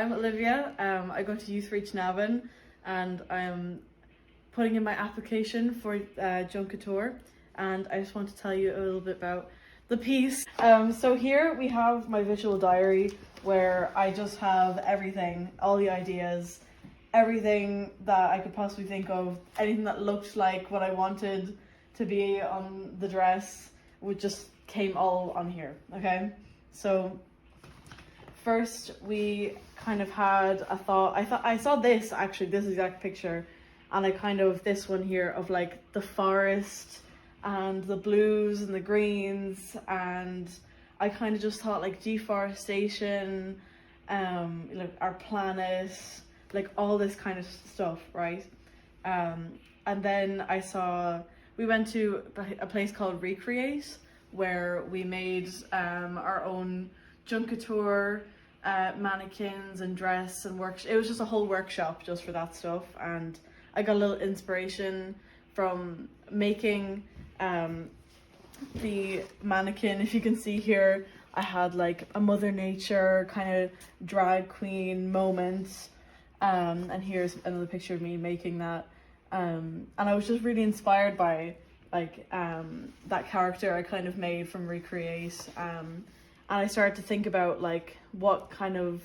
I'm Olivia. I go to Youthreach Navan, and I'm putting in my application for Kouture, and I just want to tell you a little bit about the piece. So here we have my visual diary where I just have everything, all the ideas, everything that I could possibly think of, anything that looked like what I wanted to be on the dress, would just came all on here. Okay, so first we kind of had a thought. I saw this exact picture, and I kind of, this one here of like the forest and the blues and the greens, and I kind of just thought like deforestation, like our planet, like all this kind of stuff, right? And then we went to a place called Recreate, where we made our own Kouture mannequins and dress and work. It was just a whole workshop just for that stuff, and I got a little inspiration from making the mannequin. If you can see here, I had like a Mother Nature kind of drag queen moment, and here's another picture of me making that, and I was just really inspired by like that character I kind of made from Recreate, and I started to think about like what kind of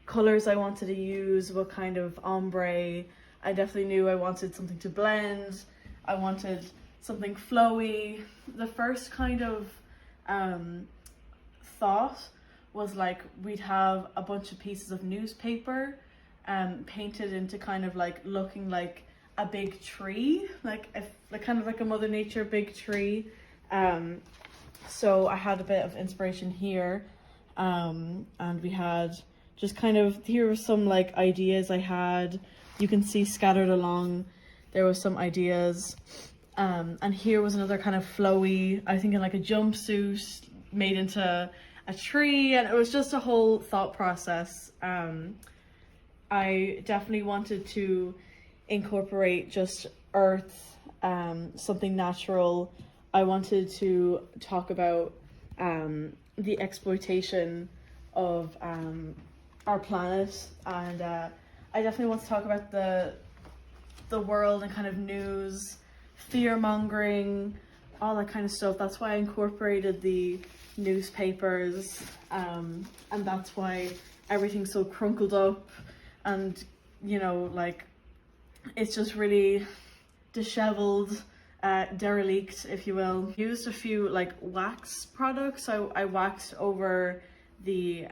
colors I wanted to use, what kind of ombre. I definitely knew I wanted something to blend. I wanted something flowy. The first kind of thought was like we'd have a bunch of pieces of newspaper painted into kind of like looking like a big tree, like kind of like a Mother Nature big tree. So I had a bit of inspiration here, and we had just kind of, here were some like ideas I had. You can see scattered along, there was some ideas, and here was another kind of flowy, I think in like a jumpsuit made into a tree, and it was just a whole thought process. I definitely wanted to incorporate just earth, something natural. I wanted to talk about the exploitation of our planet, and I definitely want to talk about the world and kind of news, fear-mongering, all that kind of stuff. That's why I incorporated the newspapers, and that's why everything's so crunkled up, and you know, like it's just really disheveled, derelict, if you will. Used a few like wax products. I waxed over the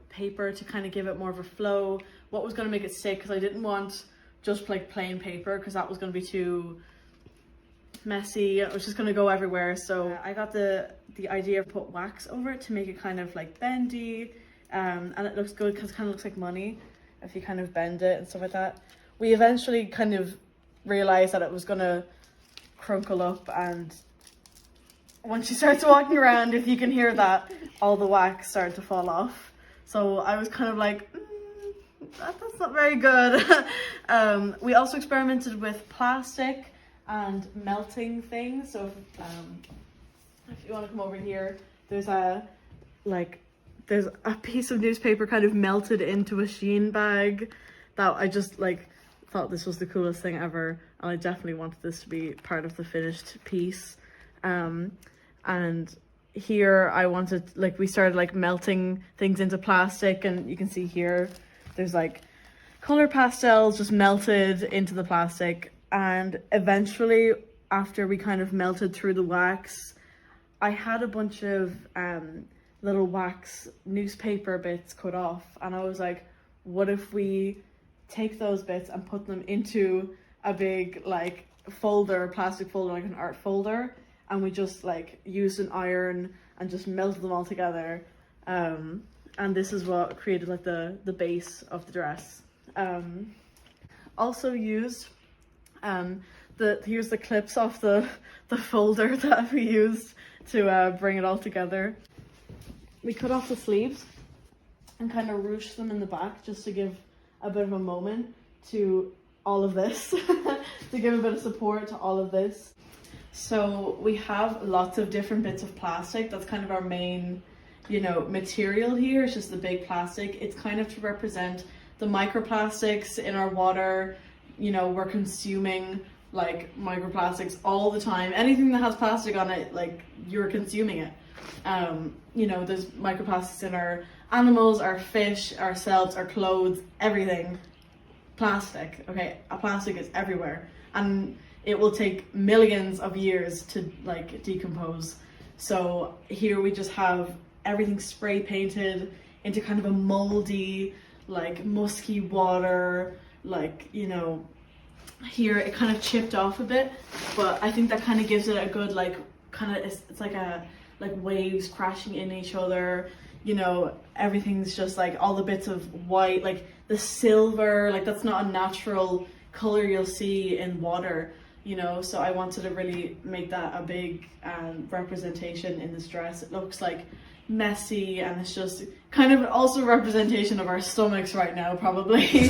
paper to kind of give it more of a flow. What was going to make it stick, because I didn't want just like plain paper, because that was going to be too messy. It was just going to go everywhere. So I got the idea of put wax over it to make it kind of like bendy, and it looks good because it kind of looks like money if you kind of bend it and stuff like that. We eventually kind of realized that it was gonna crunkle up, and once she starts walking around, if you can hear that, all the wax started to fall off. So I was kind of like, that's not very good. We also experimented with plastic and melting things. So if you want to come over here, there's a piece of newspaper kind of melted into a Shein bag that I just like thought this was the coolest thing ever, and I definitely wanted this to be part of the finished piece. And here I wanted, like, we started like melting things into plastic, and you can see here there's like color pastels just melted into the plastic, and eventually after we kind of melted through the wax, I had a bunch of little wax newspaper bits cut off, and I was like, what if we take those bits and put them into a big like folder, plastic folder, like an art folder, and we just like used an iron and just melted them all together, and this is what created like the base of the dress. Also used here's the clips off the folder that we used to bring it all together. We cut off the sleeves and kind of ruched them in the back just to give a bit of a moment to all of this, to give a bit of support to all of this. So we have lots of different bits of plastic. That's kind of our main you know, material here. It's just the big plastic. It's kind of to represent the microplastics in our water. You know, we're consuming like microplastics all the time. Anything that has plastic on it, like, you're consuming it. You know, there's microplastics in our animals, our fish, ourselves, our clothes, everything. Plastic, okay? Plastic is everywhere, and it will take millions of years to like decompose. So here we just have everything spray painted into kind of a moldy, like musky water, like, you know, here it kind of chipped off a bit, but I think that kind of gives it a good, like, kind of, it's like a, like waves crashing in each other, you know, everything's just like all the bits of white, like the silver, like that's not a natural color you'll see in water, you know. So I wanted to really make that a big representation in this dress. It looks like messy, and it's just kind of also a representation of our stomachs right now, probably.